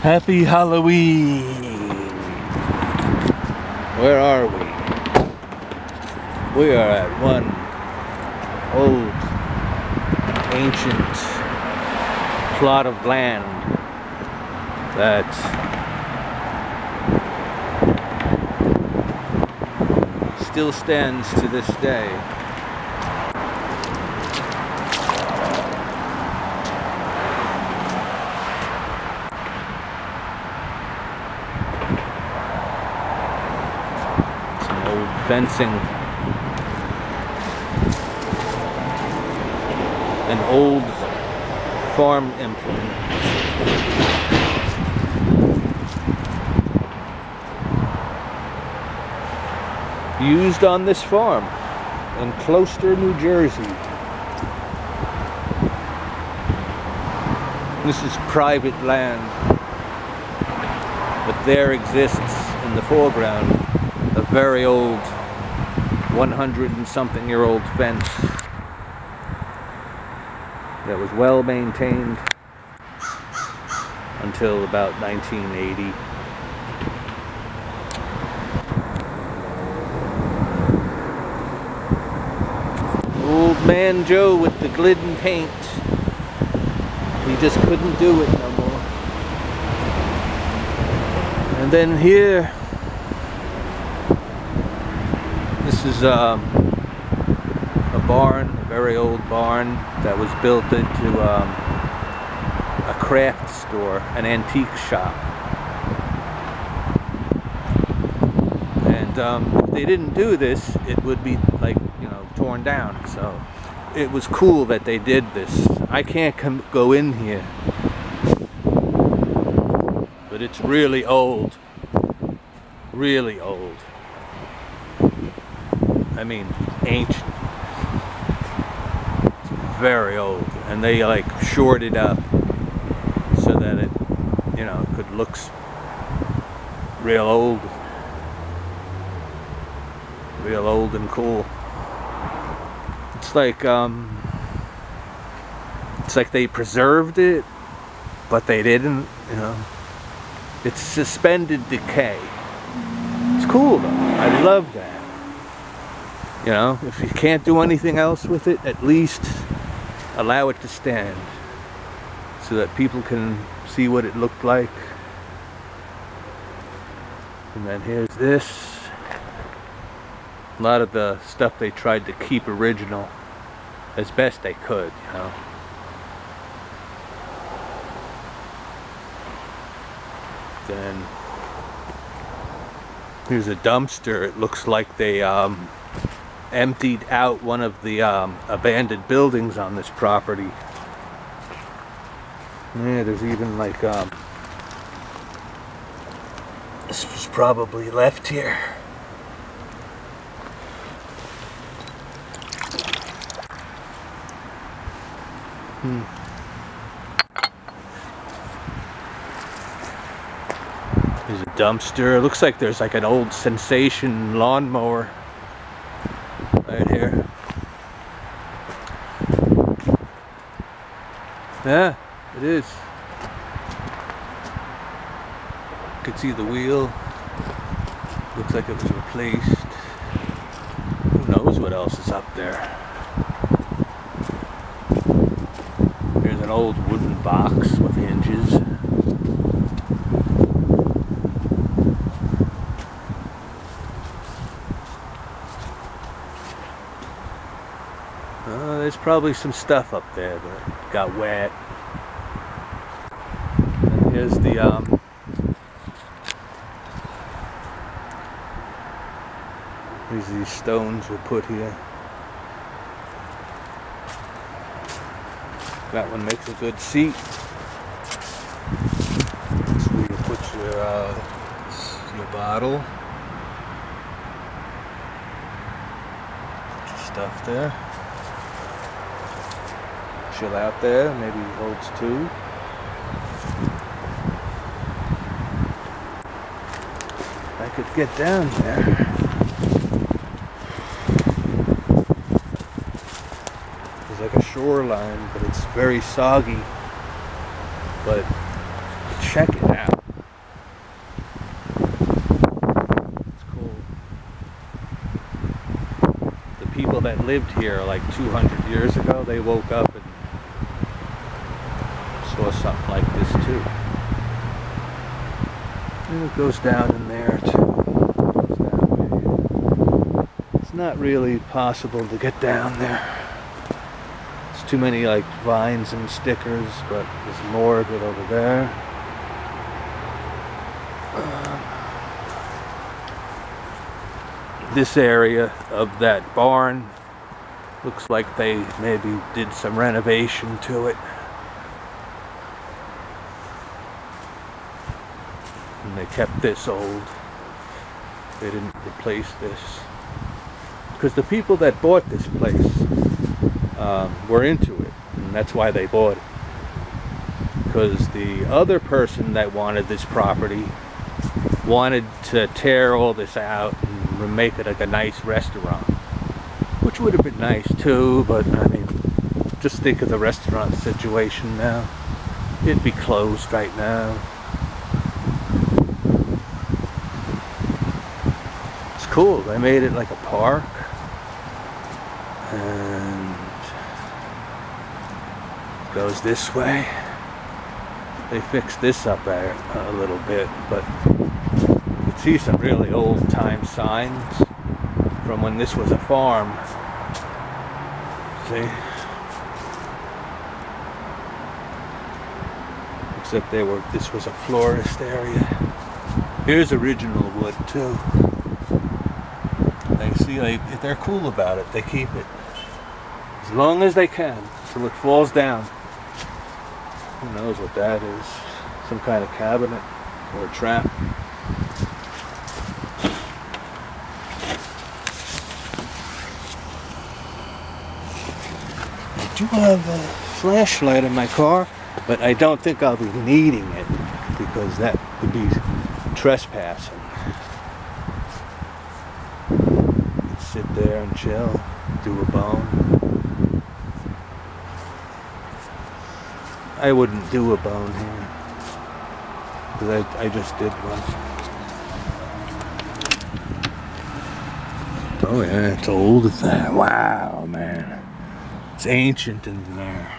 Happy Halloween! Where are we? We are at one old, ancient plot of land that still stands to this day. Fencing, an old farm implement. Used on this farm in Closter, New Jersey. This is private land, but there exists in the foreground a very old 100-and-something-year-old fence that was well maintained until about 1980. Old man Joe with the glidden paint. He just couldn't do it no more. And then here, this is a barn, a very old barn that was built into a craft store, an antique shop. And if they didn't do this, it would be like, you know, torn down. So it was cool that they did this. I can't go in here, but it's really old, really old. I mean, ancient. It's very old, and they like shored it up so that it, you know, could look real old and cool. It's like they preserved it, but they didn't. You know, it's suspended decay. It's cool though. I love that. You know, if you can't do anything else with it, at least allow it to stand so that people can see what it looked like. And then here's this. A lot of the stuff they tried to keep original as best they could, you know. Then here's a dumpster. It looks like they emptied out one of the abandoned buildings on this property. Yeah, there's even like this was probably left here. There's a dumpster. It looks like there's like an old Sensation lawnmower right here. Yeah, it is. You can see the wheel. Looks like it was replaced. Who knows what else is up there? Here's an old wooden box with hinges. There's probably some stuff up there that got wet. And here's the these stones were put here. That one makes a good seat. That's where you put your bottle. Put your stuff there. Chill out there, maybe it holds two. I could get down there. There's like a shoreline, but it's very soggy. But check it out. that lived here like 200 years ago, they woke up and saw something like this too. And it goes down in there too. It goes that way. It's not really possible to get down there. It's too many like vines and stickers, but there's more of it over there. This area of that barn looks like they maybe did some renovation to it. And they kept this old. They didn't replace this. Because the people that bought this place were into it. And that's why they bought it. Because the other person that wanted this property wanted to tear all this out and make it like a nice restaurant, which would have been nice too, but I mean, just think of the restaurant situation now. It'd be closed right now. It's cool. They made it like a park, and it goes this way. They fixed this up there a little bit, but you can see some really old-time signs from when this was a farm. See? Except this was a florist area. Here's original wood too. They see, if they're cool about it, they keep it as long as they can till it falls down. Who knows what that is? Some kind of cabinet or a trap. I do have a flashlight in my car, but I don't think I'll be needing it because that would be trespassing. Sit there and chill, do a bone. I wouldn't do a bone here because I just did one. Oh yeah, it's old as that. Wow, man. It's ancient in there.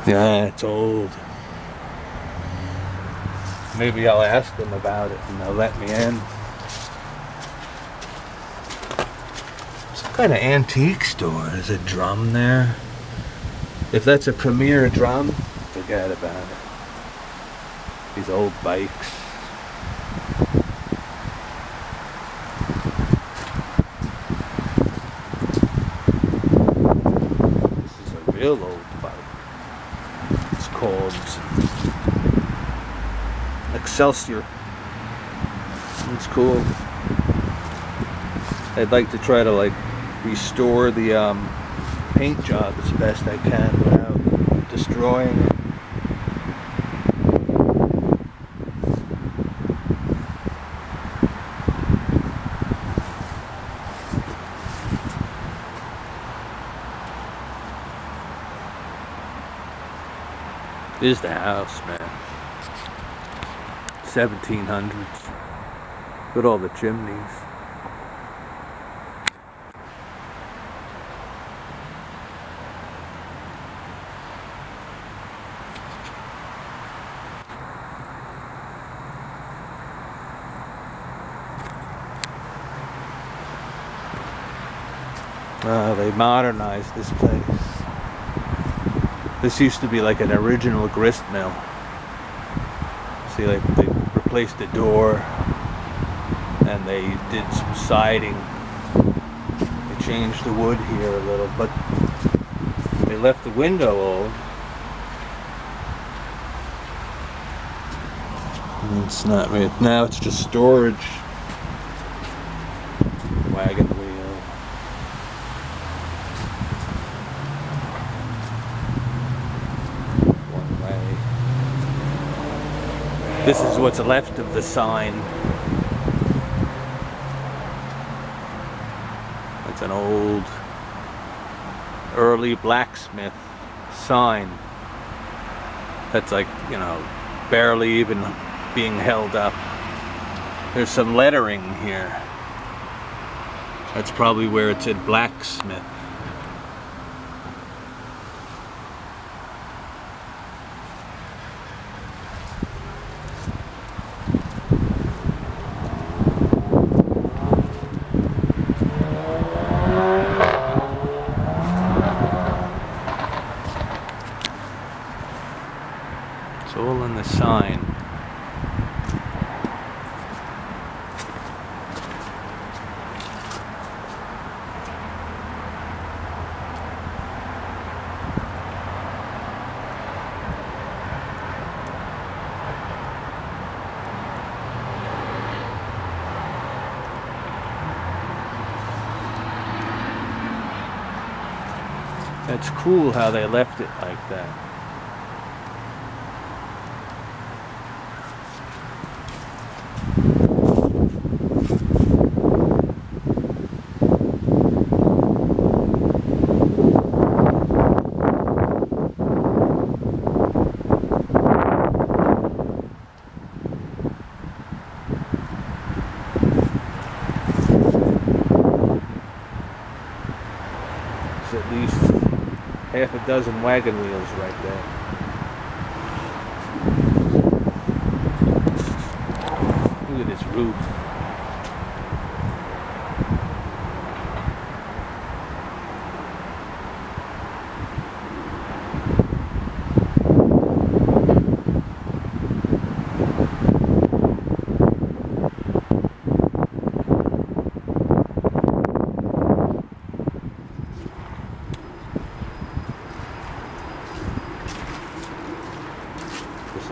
Yeah, it's old. Maybe I'll ask them about it and they'll let me in. Some kind of antique store. There's a drum there. If that's a Premier drum, forget about it. These old bikes. This is a real old bike. It's called Excelsior. It's cool. I'd like to try to restore the paint job as best I can without destroying it. This is the house, man. 1700s. Look at all the chimneys. They modernized this place. This used to be like an original grist mill. See, they replaced the door and they did some siding. They changed the wood here a little, but they left the window old. And it's not really, now it's just storage. Wagon wheel. One way. This is what's left of the sign. It's an old, early blacksmith sign. That's like, you know, barely even being held up. There's some lettering here. That's probably where it said blacksmith. It's all in the sign. It's cool how they left it like that. It's at least half a dozen wagon wheels right there. Look at this roof.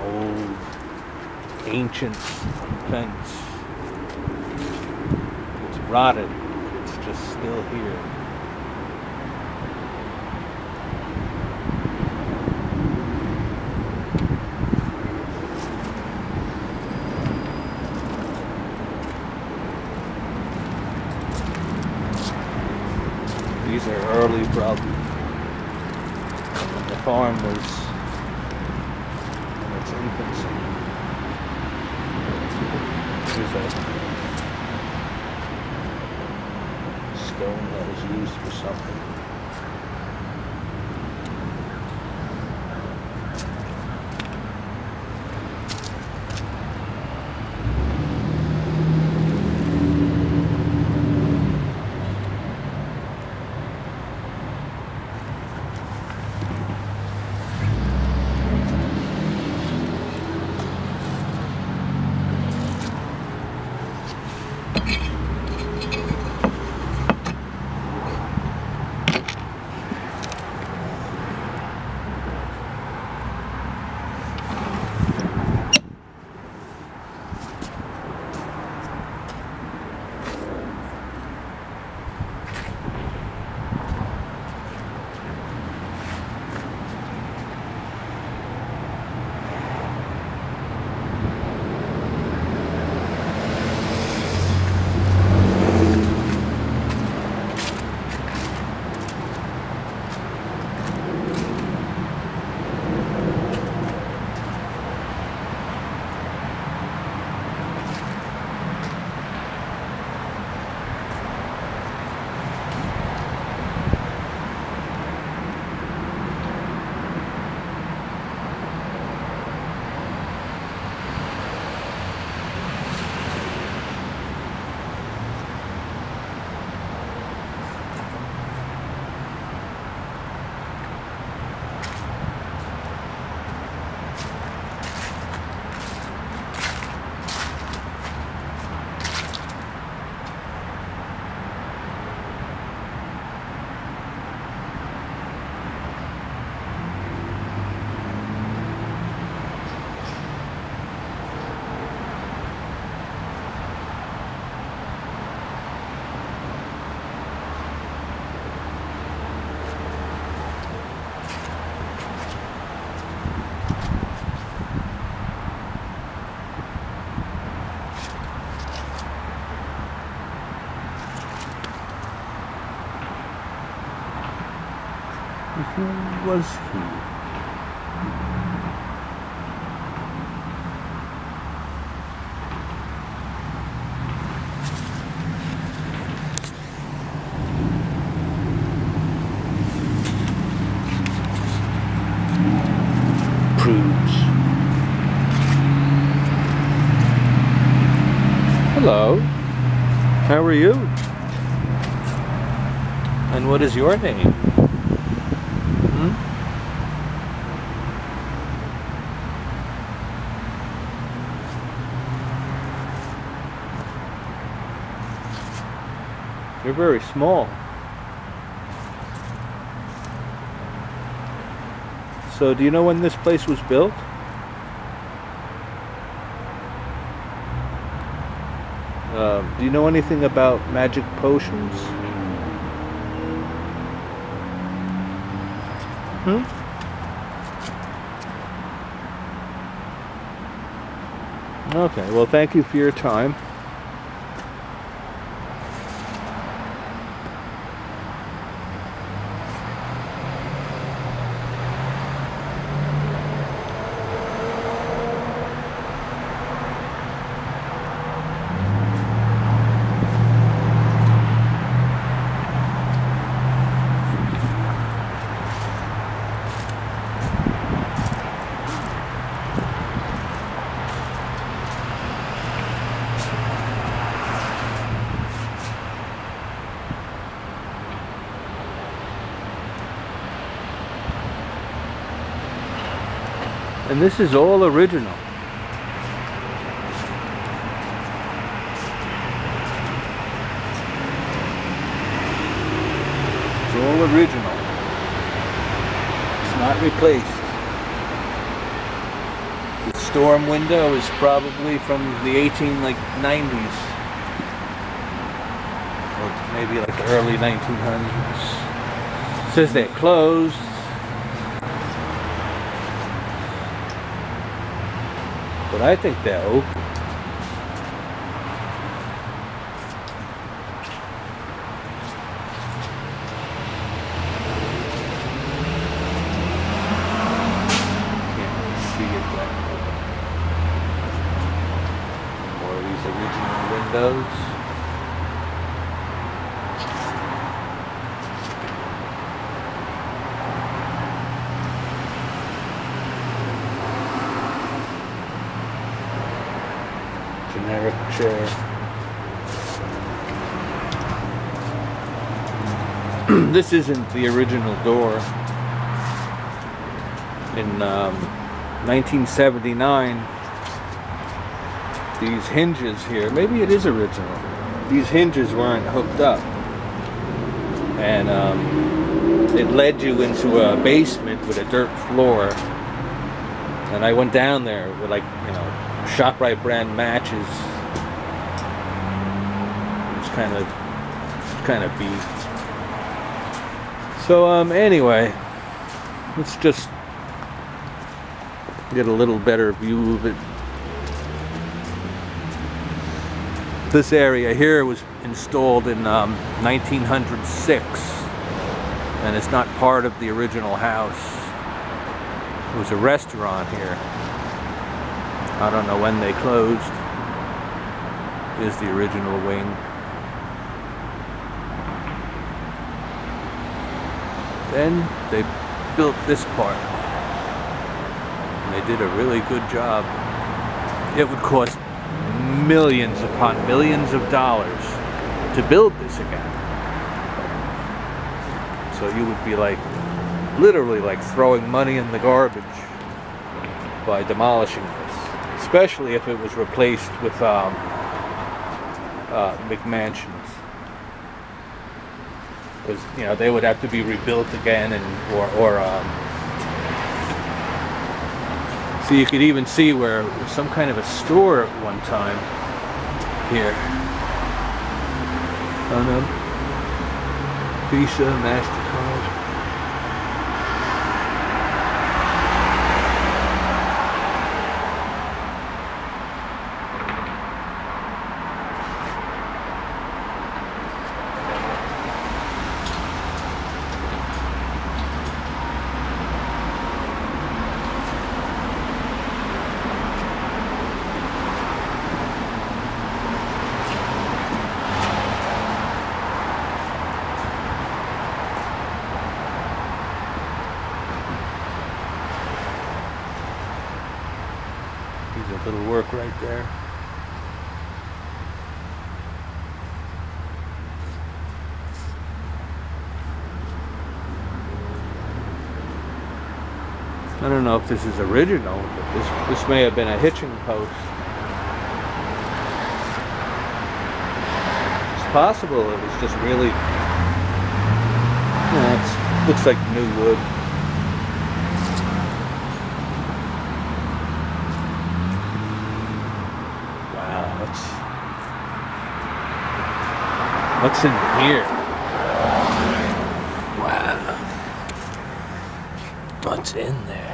Old ancient fence. It's rotted. It's just still here. These are early, probably. When the farm was infancy. Here's a stone that was used for something. Who was he? Hello. How are you? And what is your name? Hmm? You're very small. So, do you know when this place was built? Do you know anything about magic potions? Hmm? Okay, well, thank you for your time. And this is all original. It's all original. It's not replaced. The storm window is probably from the 1890s. Or maybe like the early 1900s. It says they're closed. But I think they're open. Can't really see it that way. More of these original windows. Generic chair. This isn't the original door. In 1979, these hinges here, maybe it is original, these hinges weren't hooked up. And it led you into a basement with a dirt floor. And I went down there with, like, you know, ShopRite brand matches. It's kind of beat. So anyway, let's just get a little better view of it. This area here was installed in 1906, and it's not part of the original house. It was a restaurant here. I don't know when they closed. Here's the original wing. Then they built this part. And they did a really good job. It would cost millions upon millions of dollars to build this again. So you would be like, literally like throwing money in the garbage by demolishing this. Especially if it was replaced with McMansions. Because, you know, they would have to be rebuilt again, and so you could even see where there was some kind of a store at one time here. Oh no. Visa, MasterCard. A little work right there. I don't know if this is original, but this may have been a hitching post. It's possible it was just really, it looks like new wood. Wow, what's in here? Wow, what's in there?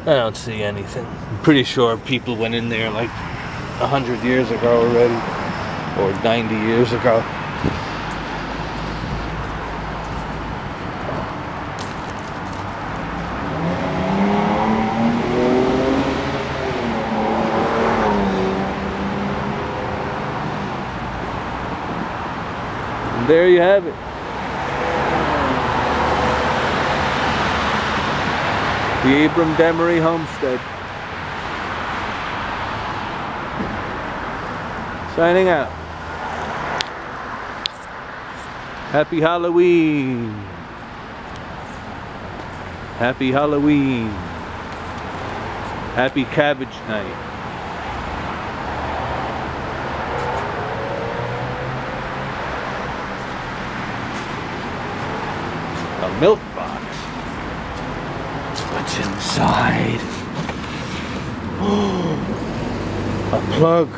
I don't see anything. I'm pretty sure people went in there like 100 years ago already, or 90 years ago. And there you have it. The Abram Demaree Homestead. Signing out. Happy Halloween. Happy Halloween. Happy Cabbage Night. A milk box. What's inside? A plug.